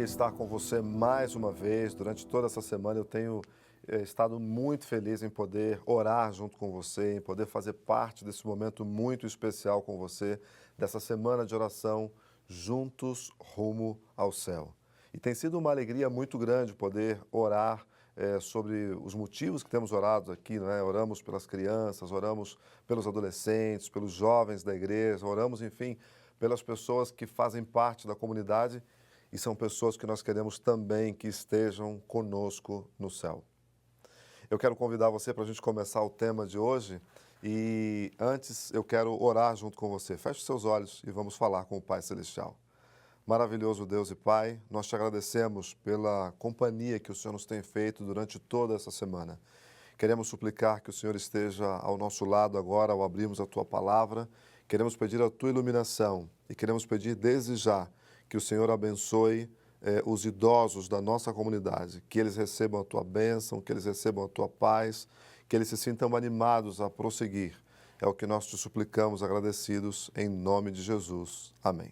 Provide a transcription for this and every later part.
estar com você mais uma vez. Durante toda essa semana eu tenho estado muito feliz em poder orar junto com você, em poder fazer parte desse momento muito especial com você, dessa semana de oração juntos rumo ao céu. E tem sido uma alegria muito grande poder orar sobre os motivos que temos orado aqui, não é? Oramos pelas crianças, oramos pelos adolescentes, pelos jovens da igreja, oramos, enfim, pelas pessoas que fazem parte da comunidade e são pessoas que nós queremos também que estejam conosco no céu. Eu quero convidar você para a gente começar o tema de hoje e antes eu quero orar junto com você. Feche os seus olhos e vamos falar com o Pai Celestial. Maravilhoso Deus e Pai, nós te agradecemos pela companhia que o Senhor nos tem feito durante toda essa semana. Queremos suplicar que o Senhor esteja ao nosso lado agora ao abrirmos a Tua palavra. Queremos pedir a Tua iluminação e queremos pedir desde já que o Senhor abençoe os idosos da nossa comunidade, que eles recebam a Tua bênção, que eles recebam a Tua paz, que eles se sintam animados a prosseguir. É o que nós te suplicamos agradecidos em nome de Jesus. Amém.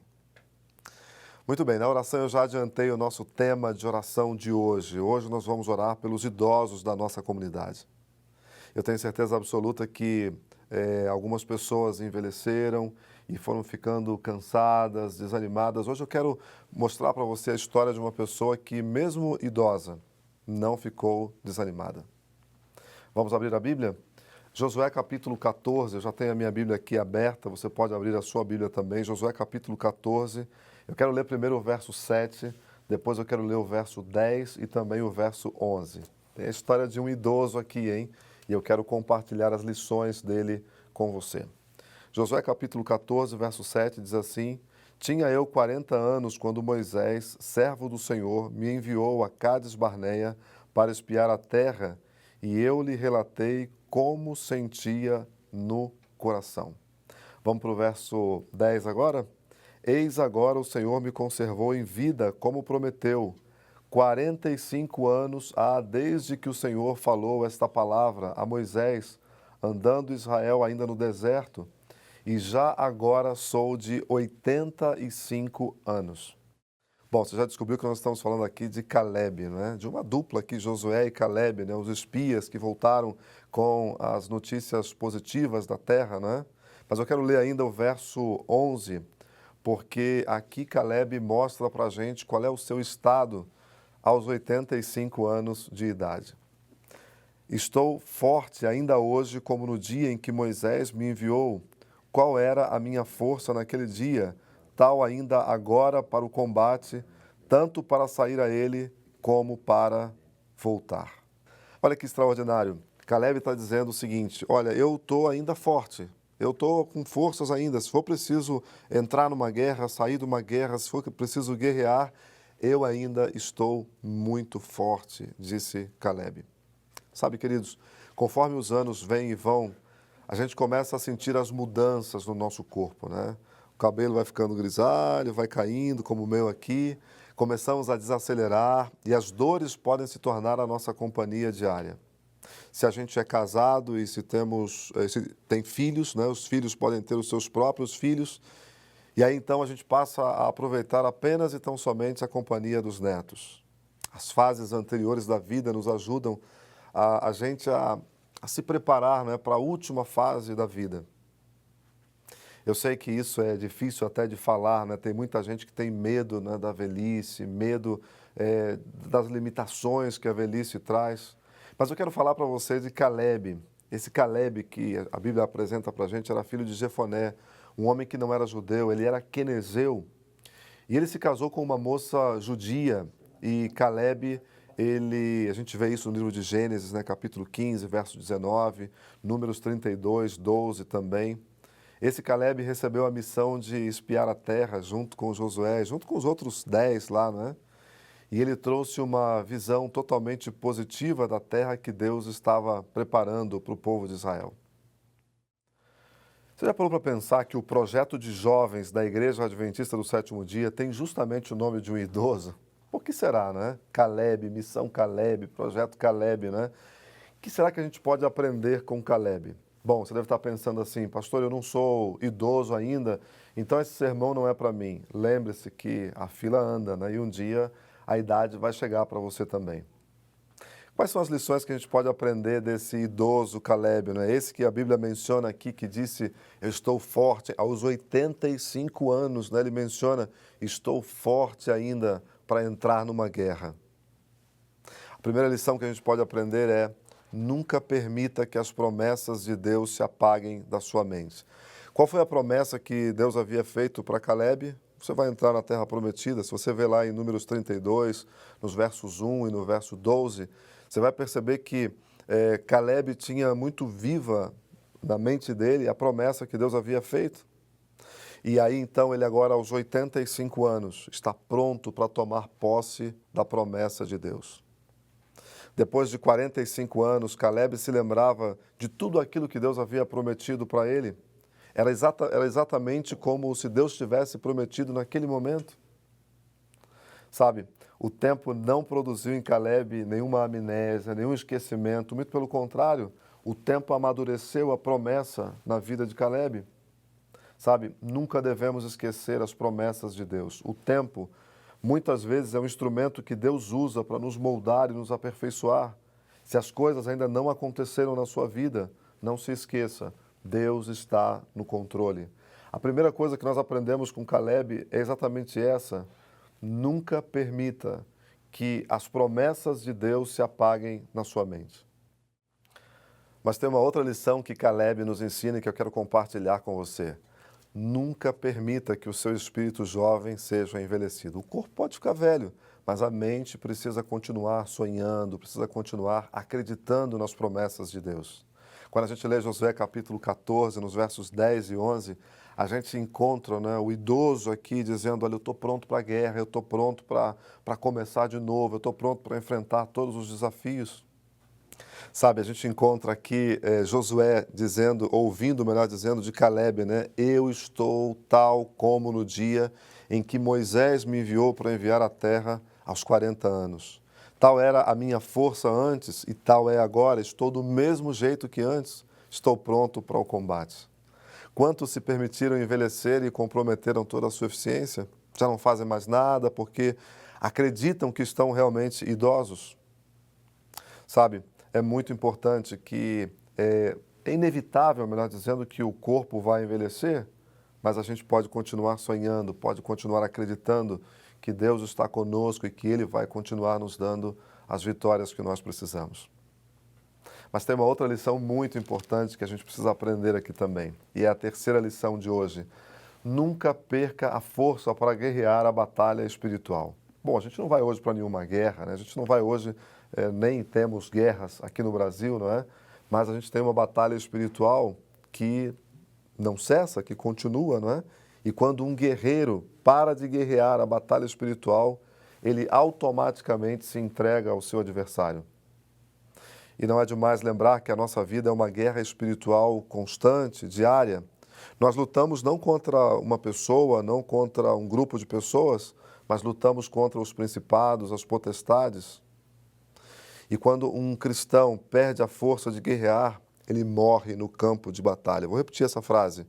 Muito bem, na oração eu já adiantei o nosso tema de oração de hoje. Hoje nós vamos orar pelos idosos da nossa comunidade. Eu tenho certeza absoluta que algumas pessoas envelheceram e foram ficando cansadas, desanimadas. Hoje eu quero mostrar para você a história de uma pessoa que, mesmo idosa, não ficou desanimada. Vamos abrir a Bíblia? Josué capítulo 14, eu já tenho a minha Bíblia aqui aberta, você pode abrir a sua Bíblia também. Josué capítulo 14, eu quero ler primeiro o verso 7, depois eu quero ler o verso 10 e também o verso 11. Tem a história de um idoso aqui, hein? E eu quero compartilhar as lições dele com você. Josué capítulo 14, verso 7 diz assim: Tinha eu 40 anos quando Moisés, servo do Senhor, me enviou a Cades Barneia para espiar a terra, e eu lhe relatei como sentia no coração. Vamos para o verso 10 agora? Eis agora o Senhor me conservou em vida, como prometeu. 45 anos há desde que o Senhor falou esta palavra a Moisés, andando Israel ainda no deserto, e já agora sou de 85 anos. Bom, você já descobriu que nós estamos falando aqui de Caleb, né? De uma dupla aqui, Josué e Caleb, né? Os espias que voltaram com as notícias positivas da terra, né? Mas eu quero ler ainda o verso 11, porque aqui Caleb mostra para a gente qual é o seu estado aos 85 anos de idade. Estou forte ainda hoje como no dia em que Moisés me enviou. Qual era a minha força naquele dia, tal ainda agora para o combate, tanto para sair a ele como para voltar. Olha que extraordinário. Caleb está dizendo o seguinte: olha, eu estou ainda forte, eu estou com forças ainda. Se for preciso entrar numa guerra, sair de uma guerra, se for preciso guerrear, eu ainda estou muito forte, disse Caleb. Sabe, queridos, conforme os anos vêm e vão, a gente começa a sentir as mudanças no nosso corpo, né? O cabelo vai ficando grisalho, vai caindo, como o meu aqui. Começamos a desacelerar e as dores podem se tornar a nossa companhia diária. Se a gente é casado e se tem filhos, né? Os filhos podem ter os seus próprios filhos. E aí então a gente passa a aproveitar apenas e tão somente a companhia dos netos. As fases anteriores da vida nos ajudam a gente a se preparar, né, para a última fase da vida. Eu sei que isso é difícil até de falar, né? Tem muita gente que tem medo, né, da velhice, medo das limitações que a velhice traz. Mas eu quero falar para você de Caleb. Esse Caleb que a Bíblia apresenta para a gente era filho de Jefoné, um homem que não era judeu, ele era quenezeu. E ele se casou com uma moça judia e Caleb, a gente vê isso no livro de Gênesis, né, capítulo 15, verso 19, Números 32, 12 também. Esse Caleb recebeu a missão de espiar a terra junto com Josué, junto com os outros 10 lá, né? E ele trouxe uma visão totalmente positiva da terra que Deus estava preparando para o povo de Israel. Você já parou para pensar que o projeto de jovens da Igreja Adventista do Sétimo Dia tem justamente o nome de um idoso? Por que será, né? Caleb, Missão Caleb, Projeto Caleb, né? O que será que a gente pode aprender com Caleb? Bom, você deve estar pensando assim: pastor, eu não sou idoso ainda, então esse sermão não é para mim. Lembre-se que a fila anda, né? E um dia a idade vai chegar para você também. Quais são as lições que a gente pode aprender desse idoso Caleb, né? Esse que a Bíblia menciona aqui, que disse, eu estou forte, aos 85 anos, né? Ele menciona, estou forte ainda para entrar numa guerra. A primeira lição que a gente pode aprender é, nunca permita que as promessas de Deus se apaguem da sua mente. Qual foi a promessa que Deus havia feito para Caleb? Você vai entrar na Terra Prometida. Se você vê lá em Números 32, nos versos 1 e no verso 12, você vai perceber que Caleb tinha muito viva na mente dele a promessa que Deus havia feito. E aí, então, ele agora, aos 85 anos, está pronto para tomar posse da promessa de Deus. Depois de 45 anos, Caleb se lembrava de tudo aquilo que Deus havia prometido para ele. Era exatamente como se Deus tivesse prometido naquele momento. Sabe, o tempo não produziu em Caleb nenhuma amnésia, nenhum esquecimento. Muito pelo contrário, o tempo amadureceu a promessa na vida de Caleb. Sabe, nunca devemos esquecer as promessas de Deus. O tempo, muitas vezes, é um instrumento que Deus usa para nos moldar e nos aperfeiçoar. Se as coisas ainda não aconteceram na sua vida, não se esqueça, Deus está no controle. A primeira coisa que nós aprendemos com Caleb é exatamente essa. Nunca permita que as promessas de Deus se apaguem na sua mente. Mas tem uma outra lição que Caleb nos ensina e que eu quero compartilhar com você. Nunca permita que o seu espírito jovem seja envelhecido. O corpo pode ficar velho, mas a mente precisa continuar sonhando, precisa continuar acreditando nas promessas de Deus. Quando a gente lê Josué capítulo 14, nos versos 10 e 11, a gente encontra, né, o idoso aqui dizendo, olha, eu estou pronto para a guerra, eu estou pronto para começar de novo, eu estou pronto para enfrentar todos os desafios. Sabe, a gente encontra aqui Josué dizendo, ouvindo, melhor dizendo, de Caleb, né? Eu estou tal como no dia em que Moisés me enviou para enviar a terra aos 40 anos. Tal era a minha força antes e tal é agora, estou do mesmo jeito que antes, estou pronto para o combate. Quantos se permitiram envelhecer e comprometeram toda a sua eficiência? Já não fazem mais nada porque acreditam que estão realmente idosos. Sabe, é muito importante que, é inevitável, melhor dizendo, que o corpo vai envelhecer, mas a gente pode continuar sonhando, pode continuar acreditando que Deus está conosco e que Ele vai continuar nos dando as vitórias que nós precisamos. Mas tem uma outra lição muito importante que a gente precisa aprender aqui também, e é a terceira lição de hoje. Nunca perca a força para guerrear a batalha espiritual. Bom, a gente não vai hoje para nenhuma guerra, né? A gente não vai hoje, nem temos guerras aqui no Brasil, não é? Mas a gente tem uma batalha espiritual que não cessa, que continua, não é? E quando um guerreiro para de guerrear a batalha espiritual, ele automaticamente se entrega ao seu adversário. E não é demais lembrar que a nossa vida é uma guerra espiritual constante, diária. Nós lutamos não contra uma pessoa, não contra um grupo de pessoas, mas lutamos contra os principados, as potestades. E quando um cristão perde a força de guerrear, ele morre no campo de batalha. Vou repetir essa frase.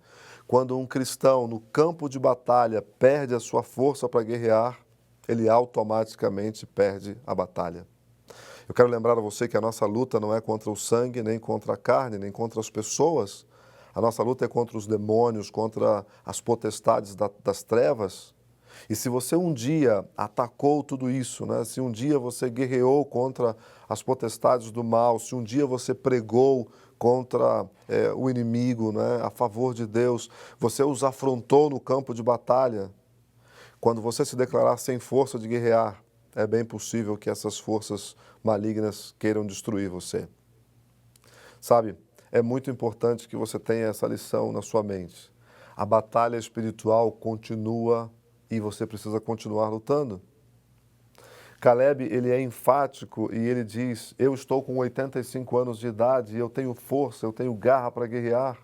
Quando um cristão no campo de batalha perde a sua força para guerrear, ele automaticamente perde a batalha. Eu quero lembrar a você que a nossa luta não é contra o sangue, nem contra a carne, nem contra as pessoas. A nossa luta é contra os demônios, contra as potestades das trevas. E se você um dia atacou tudo isso, né? Se um dia você guerreou contra as potestades do mal, se um dia você pregou contra o inimigo, né? A favor de Deus, você os afrontou no campo de batalha, quando você se declarar sem força de guerrear, é bem possível que essas forças malignas queiram destruir você. Sabe, é muito importante que você tenha essa lição na sua mente. A batalha espiritual continua e você precisa continuar lutando. Caleb, ele é enfático e ele diz, eu estou com 85 anos de idade e eu tenho força, eu tenho garra para guerrear.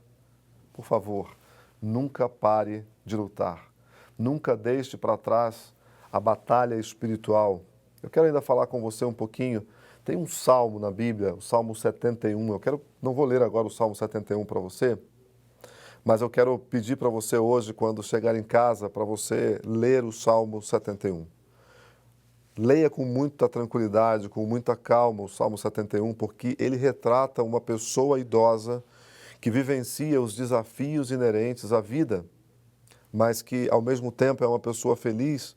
Por favor, nunca pare de lutar. Nunca deixe para trás a batalha espiritual. Eu quero ainda falar com você um pouquinho. Tem um salmo na Bíblia, o Salmo 71. Não vou ler agora o Salmo 71 para você, mas eu quero pedir para você hoje, quando chegar em casa, para você ler o Salmo 71. Leia com muita tranquilidade, com muita calma o Salmo 71, porque ele retrata uma pessoa idosa que vivencia os desafios inerentes à vida, mas que, ao mesmo tempo, é uma pessoa feliz,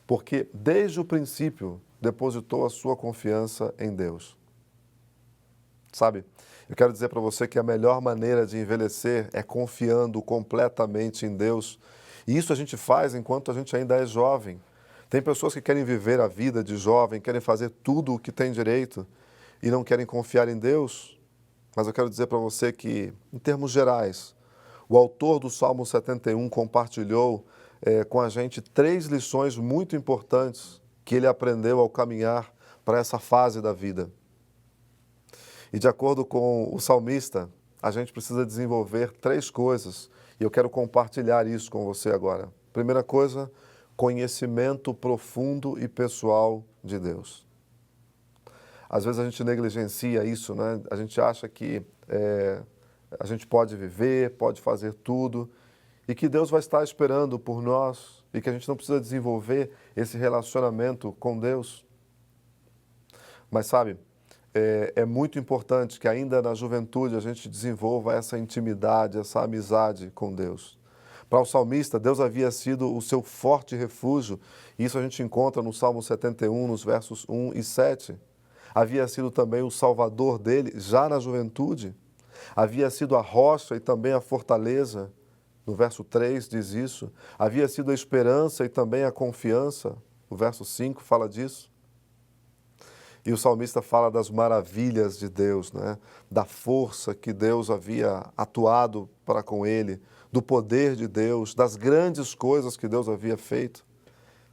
porque, desde o princípio, depositou a sua confiança em Deus. Sabe, eu quero dizer para você que a melhor maneira de envelhecer é confiando completamente em Deus. E isso a gente faz enquanto a gente ainda é jovem. Tem pessoas que querem viver a vida de jovem, querem fazer tudo o que tem direito e não querem confiar em Deus. Mas eu quero dizer para você que, em termos gerais, o autor do Salmo 71 compartilhou com a gente 3 lições muito importantes que ele aprendeu ao caminhar para essa fase da vida. E de acordo com o salmista, a gente precisa desenvolver 3 coisas. E eu quero compartilhar isso com você agora. Primeira coisa, conhecimento profundo e pessoal de Deus. Às vezes a gente negligencia isso, né? A gente acha que a gente pode viver, pode fazer tudo e que Deus vai estar esperando por nós e que a gente não precisa desenvolver esse relacionamento com Deus. Mas sabe, é muito importante que ainda na juventude a gente desenvolva essa intimidade, essa amizade com Deus. Para o salmista, Deus havia sido o seu forte refúgio, e isso a gente encontra no Salmo 71, nos versos 1 e 7. Havia sido também o salvador dele, já na juventude. Havia sido a rocha e também a fortaleza, no verso 3 diz isso. Havia sido a esperança e também a confiança, o verso 5 fala disso. E o salmista fala das maravilhas de Deus, né? Da força que Deus havia atuado para com ele, do poder de Deus, das grandes coisas que Deus havia feito,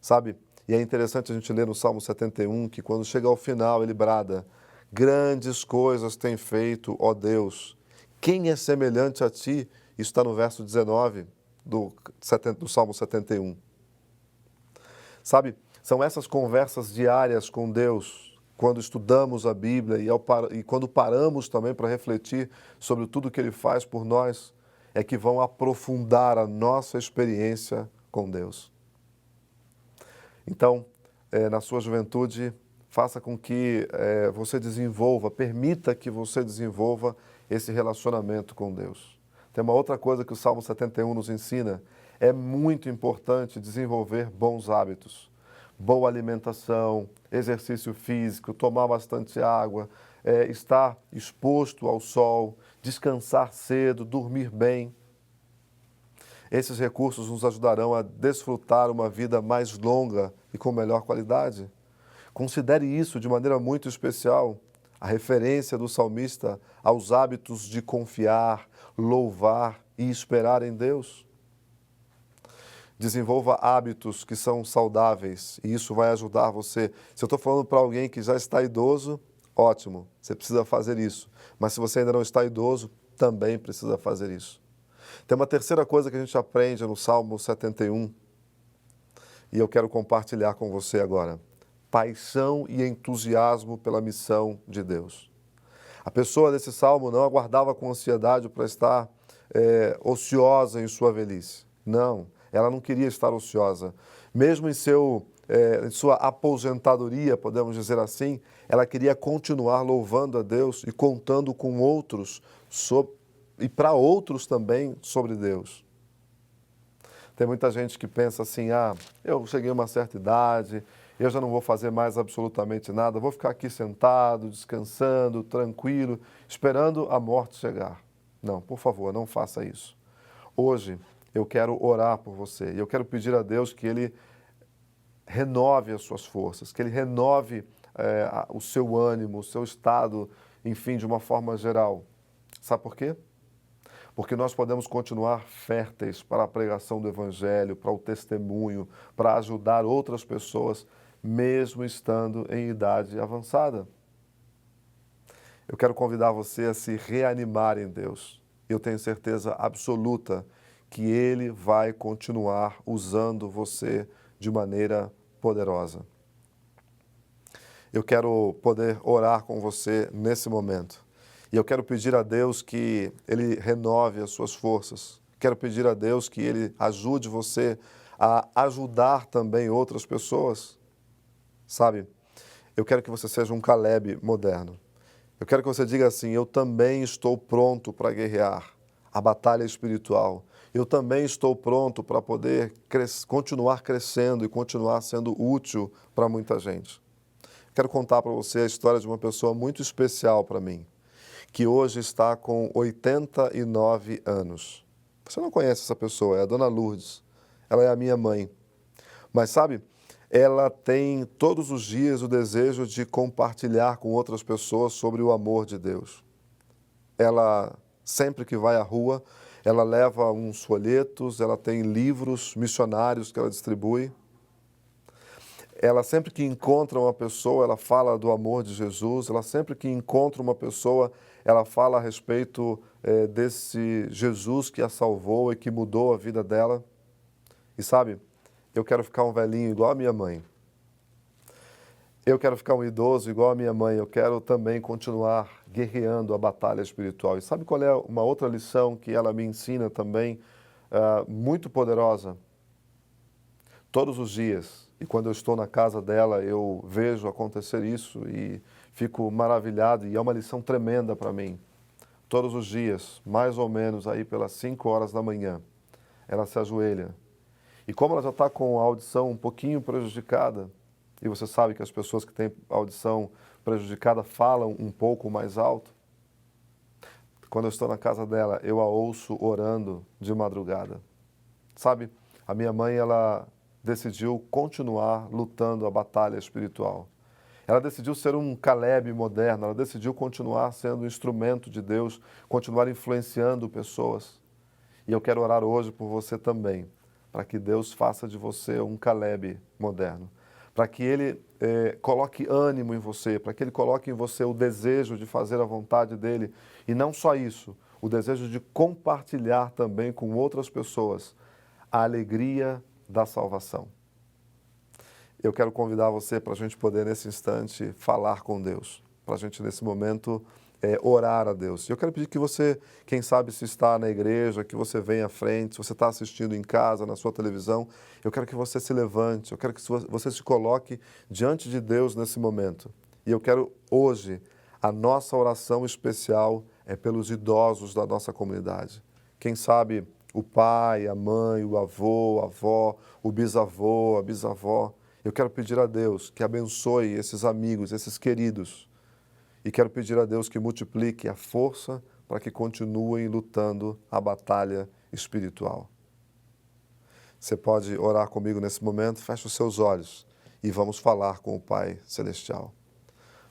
sabe? E é interessante a gente ler no Salmo 71 que quando chega ao final ele brada: grandes coisas tem feito, ó Deus, quem é semelhante a ti? Isso está no verso 19 do Salmo 71. Sabe, são essas conversas diárias com Deus, quando estudamos a Bíblia e quando paramos também para refletir sobre tudo que Ele faz por nós, é que vão aprofundar a nossa experiência com Deus. Então, na sua juventude, faça com que você desenvolva, permita que você desenvolva esse relacionamento com Deus. Tem uma outra coisa que o Salmo 71 nos ensina, é muito importante desenvolver bons hábitos. Boa alimentação, exercício físico, tomar bastante água, estar exposto ao sol, descansar cedo, dormir bem. Esses recursos nos ajudarão a desfrutar uma vida mais longa e com melhor qualidade. Considere isso de maneira muito especial, a referência do salmista aos hábitos de confiar, louvar e esperar em Deus. Desenvolva hábitos que são saudáveis e isso vai ajudar você. Se eu estou falando para alguém que já está idoso, ótimo, você precisa fazer isso. Mas se você ainda não está idoso, também precisa fazer isso. Tem uma terceira coisa que a gente aprende no Salmo 71 e eu quero compartilhar com você agora. Paixão e entusiasmo pela missão de Deus. A pessoa desse salmo não aguardava com ansiedade para estar ociosa em sua velhice. Não, ela não queria estar ociosa. Mesmo em sua aposentadoria, podemos dizer assim, ela queria continuar louvando a Deus e contando com outros e para outros também sobre Deus. Tem muita gente que pensa assim, eu cheguei a uma certa idade, eu já não vou fazer mais absolutamente nada, vou ficar aqui sentado, descansando, tranquilo, esperando a morte chegar. Não, por favor, não faça isso. Hoje eu quero orar por você e eu quero pedir a Deus que Ele renove as suas forças, que Ele renove o seu ânimo, o seu estado, enfim, de uma forma geral. Sabe por quê? Porque nós podemos continuar férteis para a pregação do Evangelho, para o testemunho, para ajudar outras pessoas, mesmo estando em idade avançada. Eu quero convidar você a se reanimar em Deus. Eu tenho certeza absoluta que Ele vai continuar usando você de maneira poderosa. Eu quero poder orar com você nesse momento. E eu quero pedir a Deus que Ele renove as suas forças. Quero pedir a Deus que Ele ajude você a ajudar também outras pessoas. Sabe, eu quero que você seja um Caleb moderno. Eu quero que você diga assim: eu também estou pronto para guerrear a batalha espiritual. Eu também estou pronto para poder continuar crescendo e continuar sendo útil para muita gente. Quero contar para você a história de uma pessoa muito especial para mim, que hoje está com 89 anos. Você não conhece essa pessoa, é a Dona Lourdes. Ela é a minha mãe. Mas sabe, ela tem todos os dias o desejo de compartilhar com outras pessoas sobre o amor de Deus. Ela, sempre que vai à rua, ela leva uns folhetos, ela tem livros missionários que ela distribui. Ela, sempre que encontra uma pessoa, ela fala do amor de Jesus. Ela, sempre que encontra uma pessoa, ela fala a respeito desse Jesus que a salvou e que mudou a vida dela. E sabe, eu quero ficar um velhinho igual a minha mãe. Eu quero ficar um idoso igual a minha mãe. Eu quero também continuar guerreando a batalha espiritual. E sabe qual é uma outra lição que ela me ensina também, muito poderosa? Todos os dias, e quando eu estou na casa dela, eu vejo acontecer isso e fico maravilhado, e é uma lição tremenda para mim. Todos os dias, mais ou menos aí pelas 5 horas da manhã, ela se ajoelha. E como ela já está com a audição um pouquinho prejudicada, e você sabe que as pessoas que têm audição prejudicada falam um pouco mais alto, quando eu estou na casa dela, eu a ouço orando de madrugada. Sabe, a minha mãe, ela decidiu continuar lutando a batalha espiritual. Ela decidiu ser um Caleb moderno, ela decidiu continuar sendo um instrumento de Deus, continuar influenciando pessoas. E eu quero orar hoje por você também, para que Deus faça de você um Caleb moderno, para que Ele coloque ânimo em você, para que Ele coloque em você o desejo de fazer a vontade dEle, e não só isso, o desejo de compartilhar também com outras pessoas a alegria da salvação. Eu quero convidar você para a gente poder, nesse instante, falar com Deus, para a gente, nesse momento, orar a Deus. E eu quero pedir que você, quem sabe se está na igreja, que você venha à frente, se você está assistindo em casa, na sua televisão, eu quero que você se levante, eu quero que você se coloque diante de Deus nesse momento. E eu quero hoje, a nossa oração especial é pelos idosos da nossa comunidade. Quem sabe o pai, a mãe, o avô, a avó, o bisavô, a bisavó. Eu quero pedir a Deus que abençoe esses amigos, esses queridos. E quero pedir a Deus que multiplique a força para que continuem lutando a batalha espiritual. Você pode orar comigo nesse momento? Feche os seus olhos e vamos falar com o Pai Celestial.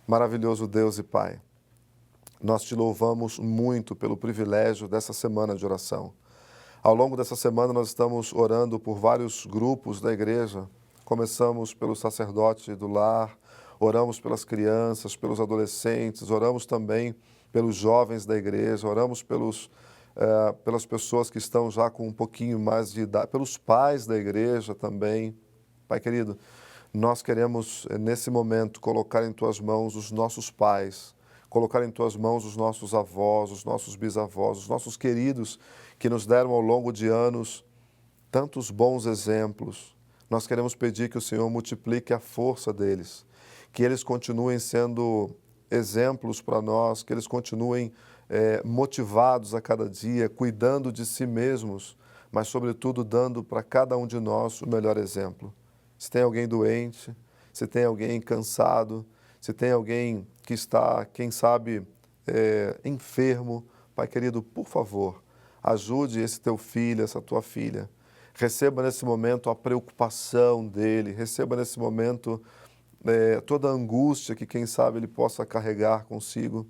Maravilhoso Deus e Pai, nós te louvamos muito pelo privilégio dessa semana de oração. Ao longo dessa semana nós estamos orando por vários grupos da igreja. Começamos pelo sacerdote do lar, oramos pelas crianças, pelos adolescentes, oramos também pelos jovens da igreja, oramos pelas pessoas que estão já com um pouquinho mais de idade, pelos pais da igreja também. Pai querido, nós queremos nesse momento colocar em Tuas mãos os nossos pais, colocar em Tuas mãos os nossos avós, os nossos bisavós, os nossos queridos que nos deram ao longo de anos tantos bons exemplos. Nós queremos pedir que o Senhor multiplique a força deles, que eles continuem sendo exemplos para nós, que eles continuem motivados a cada dia, cuidando de si mesmos, mas, sobretudo, dando para cada um de nós o melhor exemplo. Se tem alguém doente, se tem alguém cansado, se tem alguém que está, quem sabe, enfermo, Pai querido, por favor, ajude esse teu filho, essa tua filha. Receba nesse momento a preocupação dele, receba nesse momento toda a angústia que, quem sabe, ele possa carregar consigo.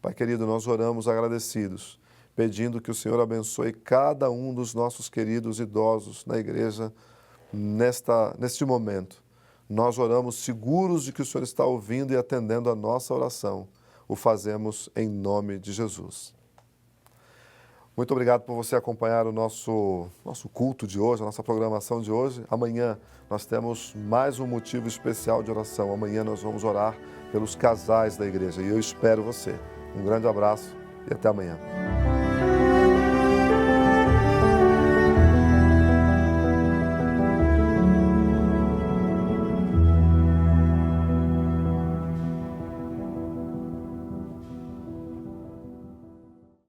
Pai querido, nós oramos agradecidos, pedindo que o Senhor abençoe cada um dos nossos queridos idosos na igreja neste momento. Nós oramos seguros de que o Senhor está ouvindo e atendendo a nossa oração. O fazemos em nome de Jesus. Muito obrigado por você acompanhar o nosso culto de hoje, a nossa programação de hoje. Amanhã nós temos mais um motivo especial de oração. Amanhã nós vamos orar pelos casais da igreja e eu espero você. Um grande abraço e até amanhã.